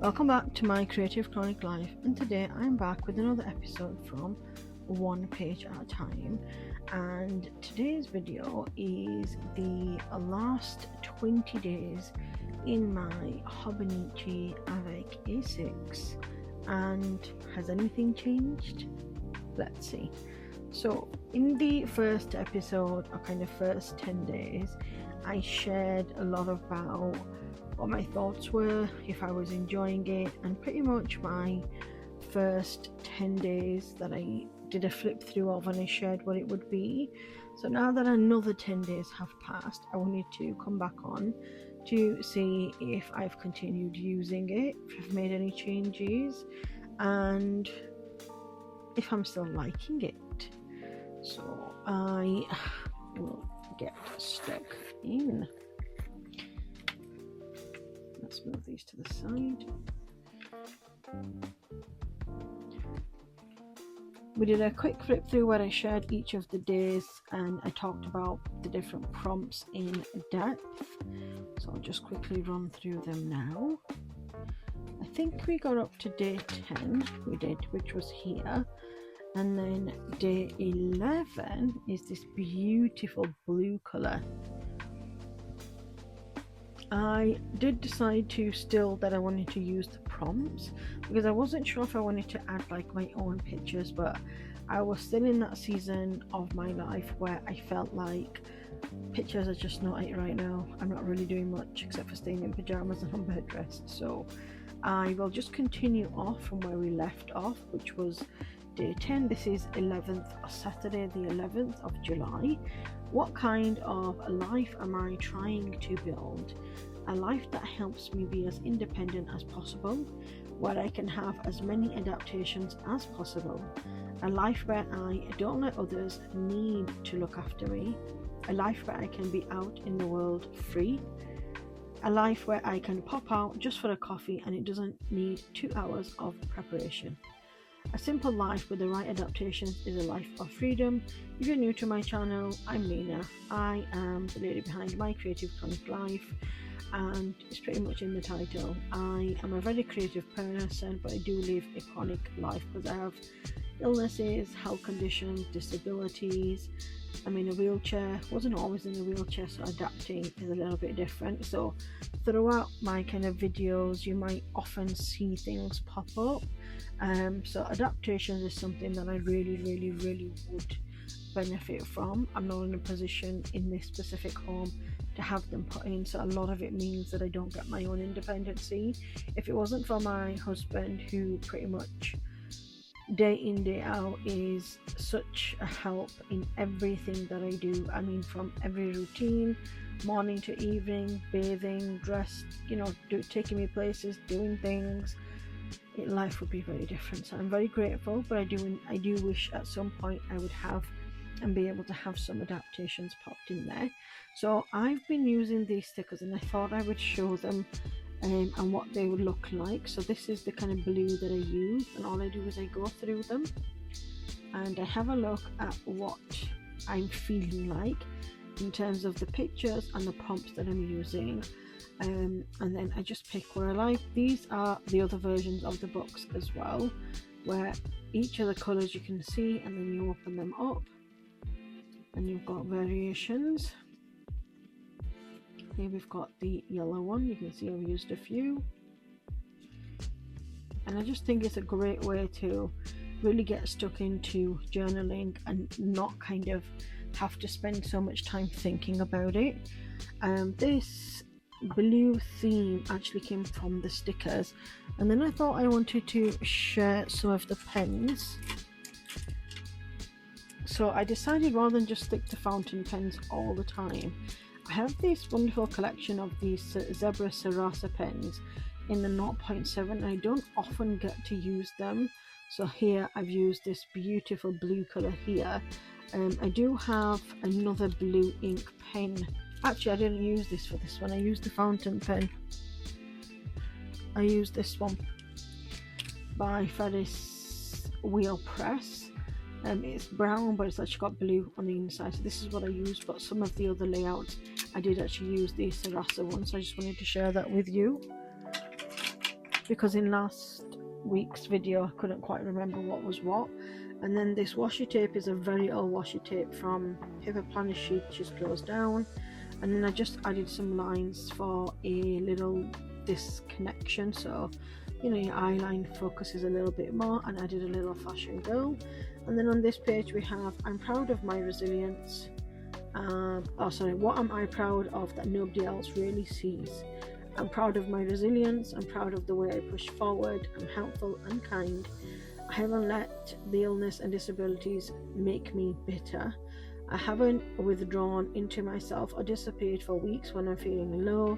Welcome back to My Creative Chronic Life, and today I'm back with another episode from One Page at a Time. And today's video is the last 20 days in my Hobonichi Avec A6. And has anything changed? Let's see. So in the first episode, or kind of first 10 days, I shared a lot about what my thoughts were, if I was enjoying it, and pretty much my first 10 days that I did a flip through of, and I shared what it would be. So now that another 10 days have passed, I wanted to come back on to see if I've continued using it, if I've made any changes, and if I'm still liking it. So I will get stuck in. Let's move these to the side. We did a quick flip through where I shared each of the days and I talked about the different prompts in depth. So I'll just quickly run through them now. I think we got up to day 10, we did, which was here. And then day 11 is this beautiful blue colour. I did decide that I wanted to use the prompts because I wasn't sure if I wanted to add like my own pictures, but I was still in that season of my life where I felt like pictures are just not it right now. I'm not really doing much except for staying in pajamas and on bed rest. So I will just continue off from where we left off, which was day 10. This is Saturday the 11th of July. What kind of a life am I trying to build? A life that helps me be as independent as possible, where I can have as many adaptations as possible. A life where I don't let others need to look after me. A life where I can be out in the world free. A life where I can pop out just for a coffee and it doesn't need 2 hours of preparation. A simple life with the right adaptations is a life of freedom. If you're new to my channel, I'm Lena. I am the lady behind Mycreativechroniclife, and it's pretty much in the title. I am a very creative person, but I do live a chronic life because I have illnesses, health conditions, disabilities. I'm in a wheelchair. Wasn't always in a wheelchair, so adapting is a little bit different. So throughout my kind of videos, you might often see things pop up. So adaptations is something that I really would benefit from. I'm not in a position in this specific home to have them put in, so a lot of it means that I don't get my own independency. If it wasn't for my husband, who pretty much day in day out is such a help in everything that I do, I mean from every routine, morning to evening, bathing, dressed, taking me places, doing things, life would be very different. So I'm very grateful, but I do wish at some point I would have and be able to have some adaptations popped in there. So I've been using these stickers and I thought I would show them and what they would look like. So this is the kind of blue that I use, and all I do is I go through them and I have a look at what I'm feeling like in terms of the pictures and the prompts that I'm using. And then I just pick what I like. These are the other versions of the books as well, where each of the colours you can see, and then you open them up and you've got variations. Here we've got the yellow one. You can see I've used a few, and I just think it's a great way to really get stuck into journaling and not kind of have to spend so much time thinking about it. This blue theme actually came from the stickers, and then I thought I wanted to share some of the pens, so I decided rather than just stick to fountain pens all the time, I have this wonderful collection of these Zebra Sarasa pens in the 0.7 and I don't often get to use them. So here I've used this beautiful blue color here. I do have another blue ink pen. Actually, I didn't use this for this one. I used the fountain pen. I used this one by Ferris Wheel Press. It's brown, but it's actually got blue on the inside. So this is what I used, but some of the other layouts I did actually use the Sarasa one. So I just wanted to share that with you. because in last week's video I couldn't quite remember what was what. And then this washi tape is a very old washi tape from paper planner sheet, she's closed down. And then I just added some lines for a little disconnection, so you know your eye line focuses a little bit more, and I did a little fashion girl. And then on this page we have, I'm proud of my resilience. What am I proud of that nobody else really sees? I'm proud of my resilience. I'm proud of the way I push forward. I'm helpful and kind. I haven't let the illness and disabilities make me bitter. I haven't withdrawn into myself or disappeared for weeks when I'm feeling low.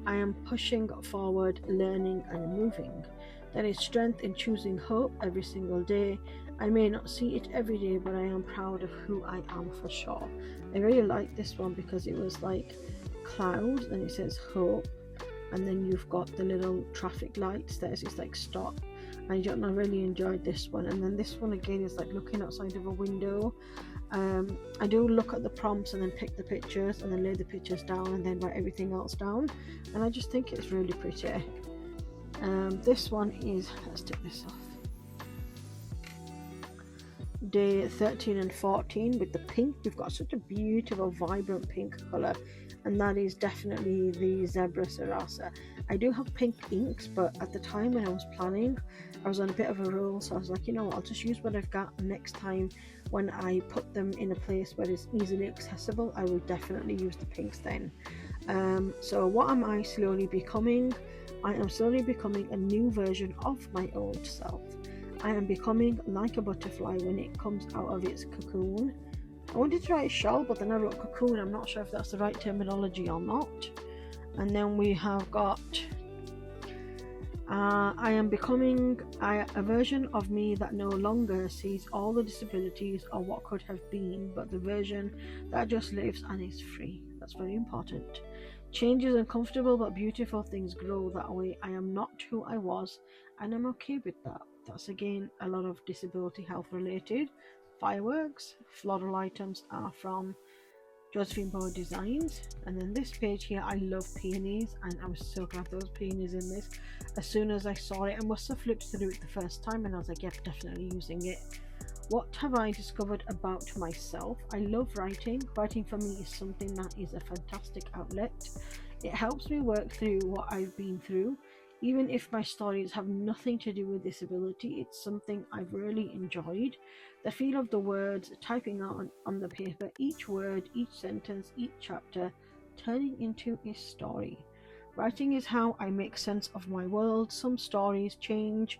I am pushing forward, learning and moving. There is strength in choosing hope every single day. I may not see it every day, but I am proud of who I am for sure. I really like this one because it was like clouds and it says hope, and then you've got the little traffic lights there, so it's like stop. I really enjoyed this one. And then this one again is like looking outside of a window. I do look at the prompts and then pick the pictures and then lay the pictures down and then write everything else down, and I just think it's really pretty. This one is, let's take this off, day 13 and 14 with the pink. We've got such a beautiful vibrant pink color, and that is definitely the Zebra Sarasa. I do have pink inks, but at the time when I was planning I was on a bit of a roll, so I was like, you know what, I'll just use what I've got. Next time when I put them in a place where it's easily accessible, I will definitely use the pinks then. So what am I slowly becoming? I am slowly becoming a new version of my old self. I am becoming like a butterfly when it comes out of its cocoon. I wanted to write shell, but then I wrote cocoon. I'm not sure if that's the right terminology or not. And then we have got I am becoming a version of me that no longer sees all the disabilities or what could have been, but the version that just lives and is free. That's very important. Change is uncomfortable, but beautiful things grow that way. I am not who I was, and I'm okay with that. That's again a lot of disability health related. Fireworks, floral items are from Josephine Bow Designs. And then this page here, I love peonies, and I was so glad there was peonies in this. As soon as I saw it, I must have flipped through it the first time and I was like, yep, definitely using it. What have I discovered about myself? I love writing. Writing for me is something that is a fantastic outlet. It helps me work through what I've been through. Even if my stories have nothing to do with disability, it's something I've really enjoyed. The feel of the words, typing out on the paper, each word, each sentence, each chapter, turning into a story. Writing is how I make sense of my world. Some stories change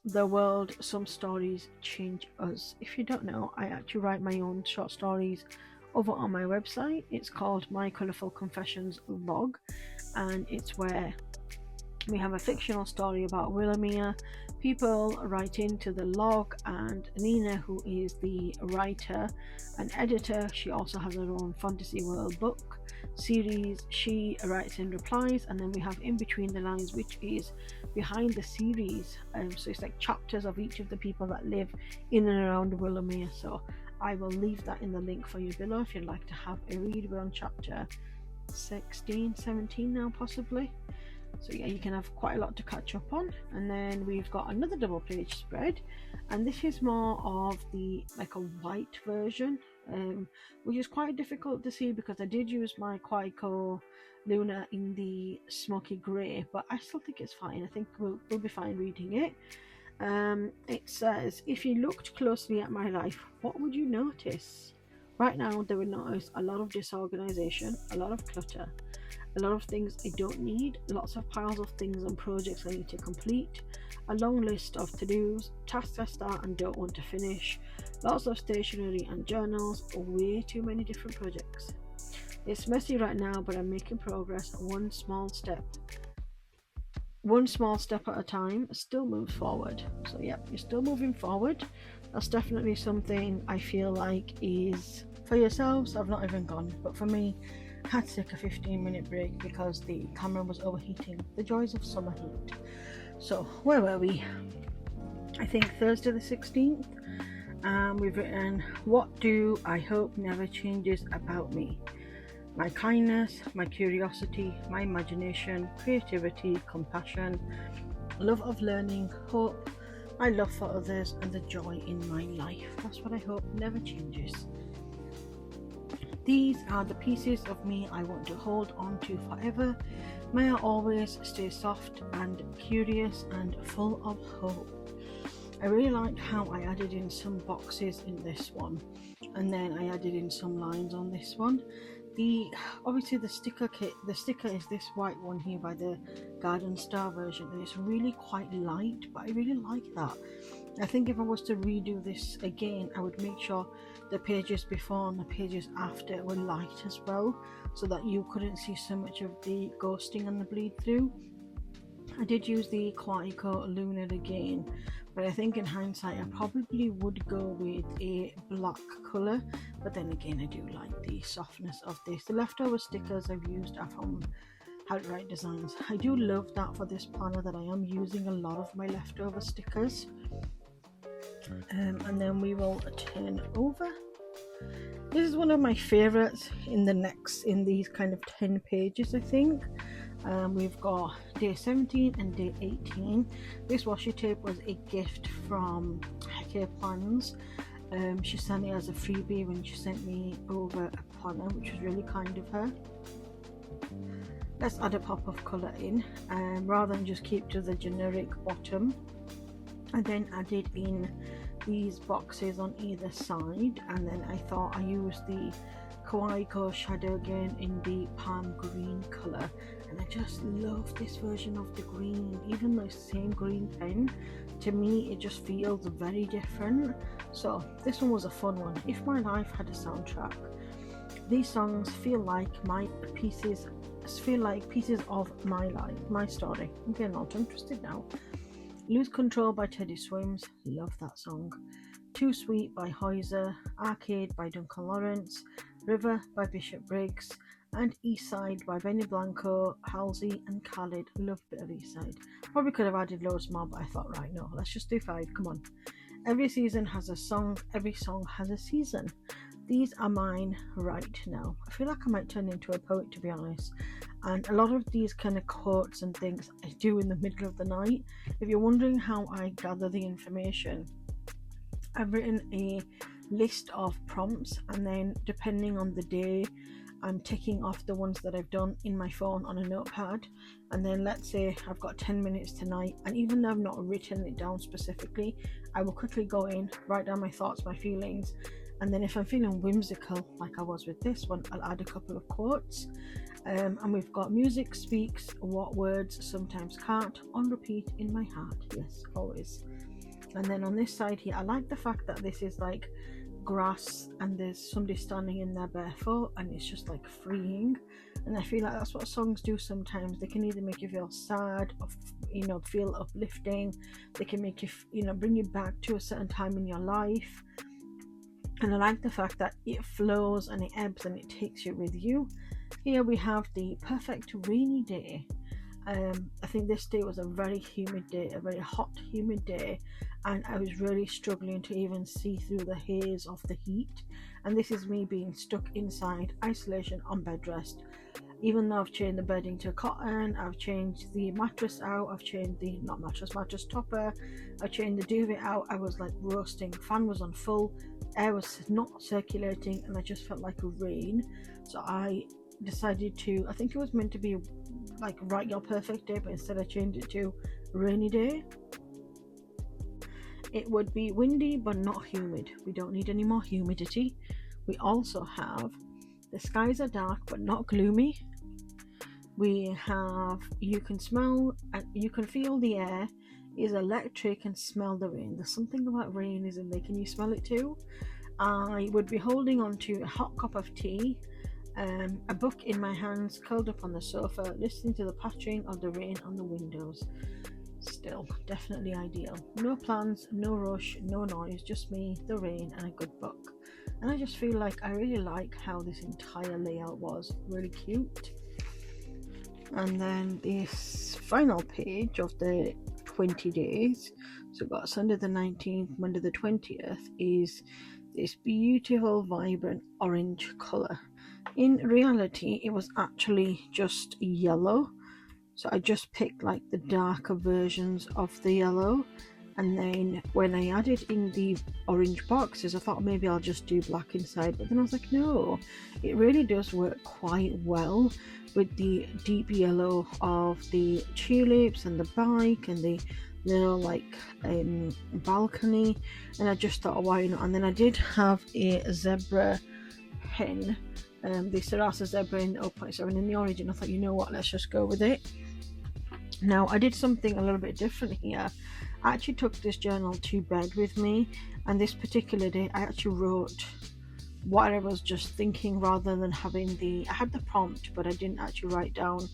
the world, some stories change us. If you don't know, I actually write my own short stories over on my website. It's called My Colourful Confessions Log, and it's where we have a fictional story about Wilhelmina. People write into the log, and Nina, who is the writer and editor, she also has her own fantasy world book series. She writes in replies, and then we have In Between the Lines, which is behind the series. So it's like chapters of each of the people that live in and around Wilhelmina. So I will leave that in the link for you below if you'd like to have a read. We're on chapter 16, 17 now possibly. So yeah, you can have quite a lot to catch up on. And then we've got another double page spread, and this is more of the like a white version, which is quite difficult to see because I did use my Quaiko Luna in the smoky grey, but I still think it's fine. I think we'll be fine reading it. It says, if you looked closely at my life, what would you notice? Right now there would notice a lot of disorganization, a lot of clutter, a lot of things I don't need, lots of piles of things and projects I need to complete, a long list of to-dos, tasks I start and don't want to finish, lots of stationery and journals, way too many different projects. It's messy right now, but I'm making progress, one small step at a time, still moves forward. So yeah, you're still moving forward. That's definitely something I feel like is for yourselves. I've not even gone, but for me, I had to take a 15-minute break because the camera was overheating. The joys of summer heat. So where were we? I think Thursday the 16th. We've written, what do I hope never changes about me? My kindness, my curiosity, my imagination, creativity, compassion, love of learning, hope, my love for others, and the joy in my life. That's what I hope never changes. These are the pieces of me I want to hold on to forever. May I always stay soft and curious and full of hope. I really liked how I added in some boxes in this one, and then I added in some lines on this one. Obviously the sticker is this white one here by the Garden Star version, and it's really quite light, but I really like that. I think if I was to redo this again, I would make sure the pages before and the pages after were light as well, so that you couldn't see so much of the ghosting and the bleed through. I did use the Quatico Lunar again, but I think in hindsight I probably would go with a black colour, but then again I do like the softness of this. The leftover stickers I've used are from How to Write Designs. I do love that for this planner, that I am using a lot of my leftover stickers. And then we will turn over. This is one of my favourites in these kind of 10 pages, I think. We've got day 17 and day 18. This washi tape was a gift from Heke Plans. She sent it as a freebie when she sent me over a planner, which was really kind of her. Let's add a pop of colour in, rather than just keep to the generic bottom. I then added in these boxes on either side, and then I thought I used the Kawaii shadow again in the palm green colour, and I just love this version of the green. Even though it's the same green pen, to me it just feels very different. So this one was a fun one. If my life had a soundtrack, these songs feel like pieces of my life, my story. I'm getting all interested now. Lose Control by Teddy Swims, love that song. Too Sweet by Heuser, Arcade by Duncan Lawrence, River by Bishop Briggs, and Eastside by Benny Blanco, Halsey and Khalid. Love a bit of Eastside. Probably could have added loads more, but I thought, right, no, let's just do 5, come on. Every season has a song, every song has a season. These are mine right now. I feel like I might turn into a poet, to be honest. And a lot of these kind of quotes and things I do in the middle of the night. If you're wondering how I gather the information, I've written a list of prompts, and then depending on the day, I'm ticking off the ones that I've done in my phone on a notepad. And then let's say I've got 10 minutes tonight, and even though I've not written it down specifically, I will quickly go in, write down my thoughts, my feelings, and then if I'm feeling whimsical like I was with this one, I'll add a couple of quotes. And we've got music speaks what words sometimes can't, on repeat in my heart. Yes, always. And then on this side here, I like the fact that this is like grass and there's somebody standing in there barefoot, and it's just like freeing. And I feel like that's what songs do sometimes. They can either make you feel sad or feel uplifting. They can make you bring you back to a certain time in your life. And I like the fact that it flows and it ebbs and it takes you with you. Here we have the perfect rainy day. I think this day was a very humid day, a very hot, humid day, and I was really struggling to even see through the haze of the heat. And this is me being stuck inside, isolation, on bed rest. Even though I've changed the bedding to cotton, I've changed the mattress out, I've changed the mattress topper, I've changed the duvet out. I was like roasting, fan was on full, air was not circulating, and I just felt like a rain. So I decided to, I think it was meant to be like write your perfect day, but instead I changed it to rainy day. It would be windy but not humid. We don't need any more humidity. We also have the skies are dark but not gloomy. We have you can smell and you can feel the air is electric and smell the rain. There's something about rain, isn't there? Can you smell it too? I would be holding on to a hot cup of tea, a book in my hands, curled up on the sofa, listening to the pattering of the rain on the windows. Still, definitely ideal. No plans, no rush, no noise, just me, the rain, and a good book. And I just feel like I really like how this entire layout was. Really cute. And then this final page of the 20 days, so we've got Sunday the 19th, Monday the 20th, is this beautiful vibrant orange colour. In reality, it was actually just yellow, So I just picked like the darker versions of the yellow, and then when I added in the orange boxes, I thought maybe I'll just do black inside, but then I was like, no, it really does work quite well with the deep yellow of the tulips and the bike and the little like balcony, and I just thought, why not? And then I did have a zebra hen, the Sarasa zebra in 0.7 in the origin. I thought, you know what, let's just go with it. Now I did something a little bit different here. I actually took this journal to bed with me, and this particular day I actually wrote what I was just thinking, rather than having I had the prompt, but I didn't actually write down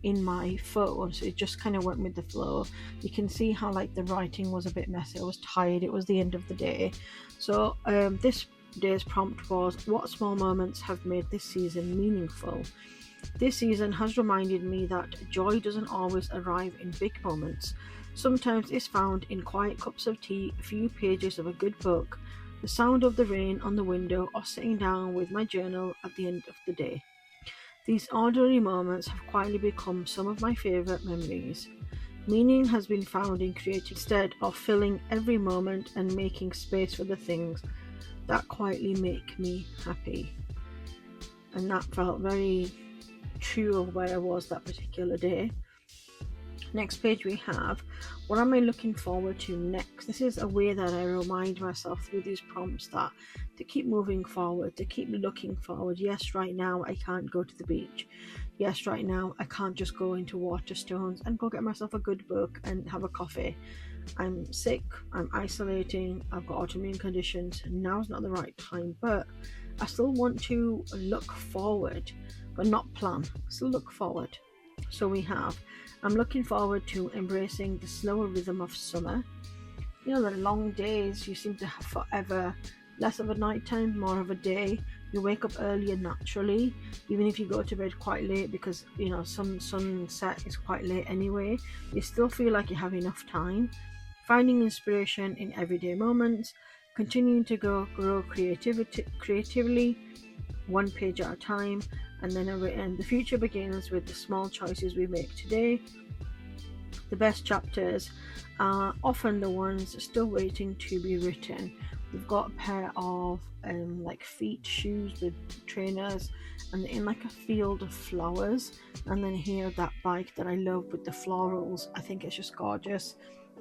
in my phone, so it just kind of went with the flow. You can see how like the writing was a bit messy. I was tired, it was the end of the day. So this day's prompt was, what small moments have made this season meaningful? This season has reminded me that joy doesn't always arrive in big moments. Sometimes it's found in quiet cups of tea, a few pages of a good book, the sound of the rain on the window, or sitting down with my journal at the end of the day. These ordinary moments have quietly become some of my favourite memories. Meaning has been found in creating instead of filling every moment and making space for the things that quietly make me happy. And that felt very true of where I was that particular day. Next page we have, what am I looking forward to next? This is a way that I remind myself through these prompts that to keep moving forward, to keep looking forward. Yes, right now I can't go to the beach. Yes, right now I can't just go into Waterstones and go get myself a good book and have a coffee. I'm sick, I'm isolating, I've got autoimmune conditions. Now's not the right time, but I still want to look forward, but not plan. Still look forward. So we have, I'm looking forward to embracing the slower rhythm of summer. You know, the long days, you seem to have forever, less of a night time, more of a day. You wake up earlier naturally, even if you go to bed quite late, because you know sunset is quite late anyway. You still feel like you have enough time. Finding inspiration in everyday moments, continuing to grow creatively, one page at a time, and then the future begins with the small choices we make today. The best chapters are often the ones still waiting to be written. We've got a pair of like feet shoes with trainers, and in like a field of flowers, and then here that bike that I love with the florals. I think it's just gorgeous.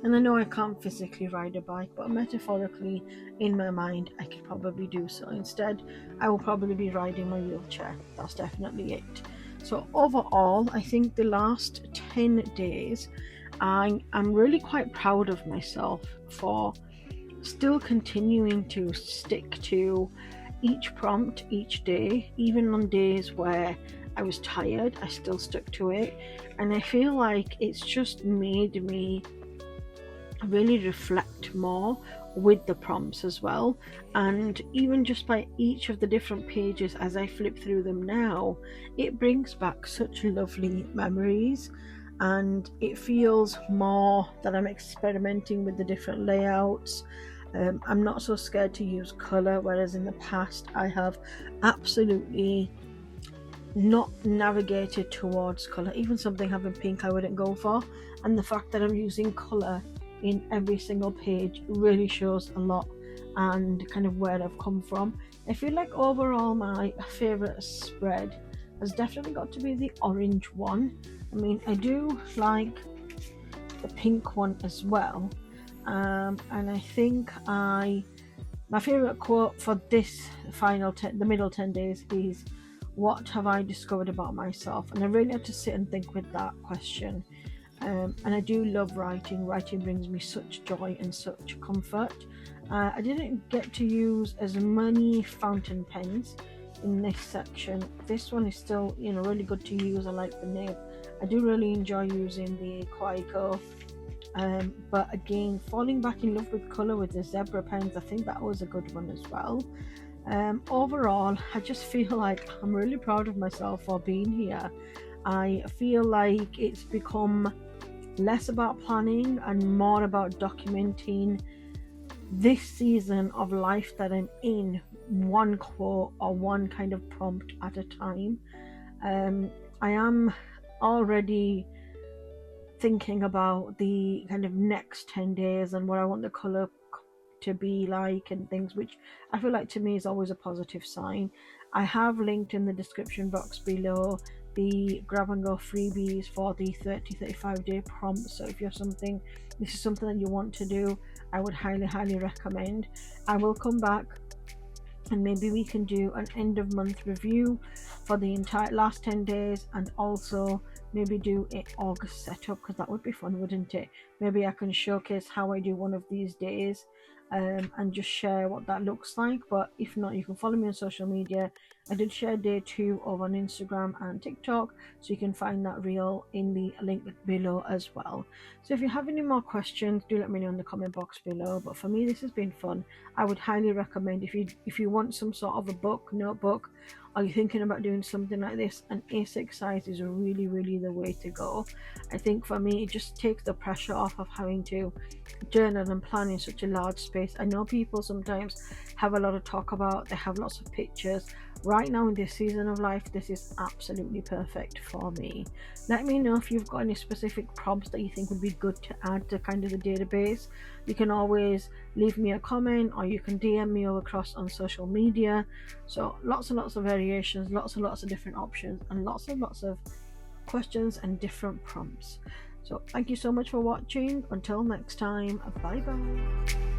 And I know I can't physically ride a bike, but metaphorically in my mind I could probably do so. Instead, I will probably be riding my wheelchair. That's definitely it. So overall, I think the last 10 days I'm really quite proud of myself for still continuing to stick to each prompt each day. Even on days where I was tired, I still stuck to it, and I feel like it's just made me really reflect more with the prompts as well. And even just by each of the different pages, as I flip through them now, it brings back such lovely memories, and it feels more that I'm experimenting with the different layouts. I'm not so scared to use color, whereas in the past I have absolutely not navigated towards color. Even something having pink I wouldn't go for, and the fact that I'm using color in every single page really shows a lot and kind of where I've come from. I feel like overall my favorite spread has definitely got to be the orange one. I mean, I do like the pink one as well, and I think my favorite quote for this the middle 10 days is, what have I discovered about myself? And I really had to sit and think with that question. And I do love writing. Writing brings me such joy and such comfort. I didn't get to use as many fountain pens in this section. This one is still, really good to use. I like the nib. I do really enjoy using the Quaiko. But again, falling back in love with colour with the zebra pens, I think that was a good one as well. Overall, I just feel like I'm really proud of myself for being here. I feel like it's become less about planning and more about documenting this season of life that I'm in, one quote or one kind of prompt at a time. I am already thinking about the kind of next 10 days and what I want the colour to be like and things, which I feel like to me is always a positive sign. I have linked in the description box below the grab and go freebies for the 30-35 day prompt. So if this is something that you want to do, I would highly recommend. I will come back and maybe we can do an end of month review for the entire last 10 days, and also maybe do an August setup, because that would be fun, wouldn't it? Maybe I can showcase how I do one of these days, and just share what that looks like. But if not, you can follow me on social media. I did share day 2 over on Instagram and TikTok, so you can find that reel in the link below as well. So if you have any more questions, do let me know in the comment box below. But for me, this has been fun. I would highly recommend, if you want some sort of a notebook, or you're thinking about doing something like this, an A6 size is really the way to go. I think for me, it just takes the pressure off of having to journal and plan in such a large space. I know people sometimes have a lot of talk about, they have lots of pictures. Right now in this season of life, this is absolutely perfect for me. Let me know if you've got any specific prompts that you think would be good to add to kind of the database. You can always leave me a comment, or you can DM me over across on social media. So lots and lots of variations, lots and lots of different options, and lots of questions and different prompts. So thank you so much for watching. Until next time, bye bye.